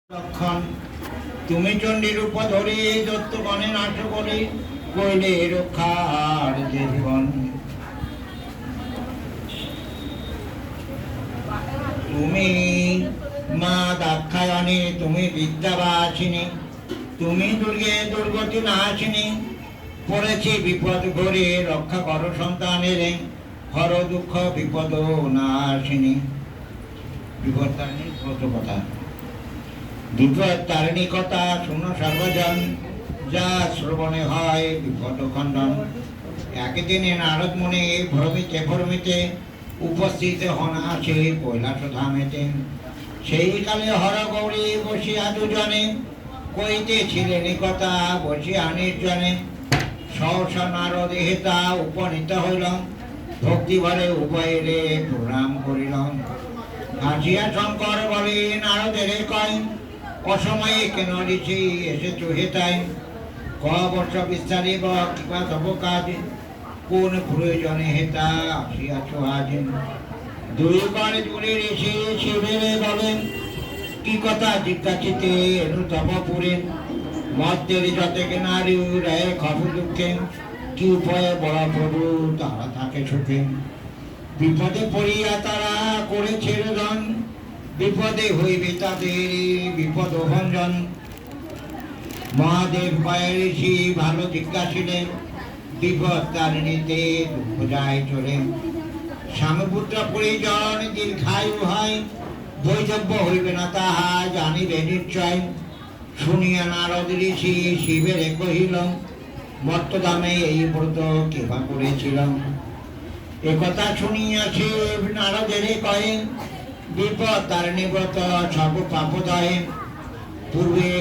লক্ষণ তুমি চণ্ডী রূপ ধরে দত্তগণে নাশ করে কইলে রক্ষার জীবন। তুমি মা দাক্ষায়ণী, তুমি বিদ্যাবাসিনী, তুমি দুর্গে দুর্গতি নাশিনী। পড়েছি বিপদ ঘরে রক্ষা করো সন্তানের, হর দুঃখ বিপদ নাশিনী। বিপদ তারিণী ব্রত কথা। বিপদ তারিণী কথা শুনো সর্বজন, যা শ্রবণে হয় বিপদ খণ্ডন। একদিনে নারদ মুনি ভ্রমিতে ভ্রমিতে উপস্থিত হন আছে কৈলাস ধামেতে। সেই কালে হর গৌরী বসিয়া দুজনে, কইতেছিলেন কথা বসিয়া নির্জনে। সহসা নারদ হেতা উপনীত হইল, ভক্তিভরে উভয়েরে প্রণাম করিল। হাসিয়া শঙ্কর বলে নারদের কয়, অসময়ে কেন ঋষি এসেছ হেতাই? ক বর্ষ বিস্তারিব কিবা তব কাজ, কোন প্রয়োজনে হেতা আসিয়াছ আজ? দুই কর জুড়ে ঋষি শিবের বলেন, কি কথা জিজ্ঞাসিতে এনু তব পুরে? মধ্যের যতেক নারী রায় খবর দুঃখে, কি উপায়ে বড় প্রভু তারা থাকে সুখে। বিপদে পড়িয়া তারা করেছে রোদন, বিপদে হইবে তাদের বিপদ ভঞ্জন। মহাদেব কয় ঋষি ভালো জিজ্ঞাসিলেন, বিপদ তারিণীতে দুঃখ যায় চলে। স্বামীপুত্র পরিজন দীর্ঘায়ু হয়, বৈধব্য হইবে না তাহা জানিবে নিশ্চয়। শুনিয়া নারদ ঋষি শিবের কহিল, মর্তধামে এই ব্রত কেবা করেছিল? একথা শুনিয়া শিব নারদের কয়ে, বিপদ তারিণী ব্রত সব পাপদয়ে। পূর্বে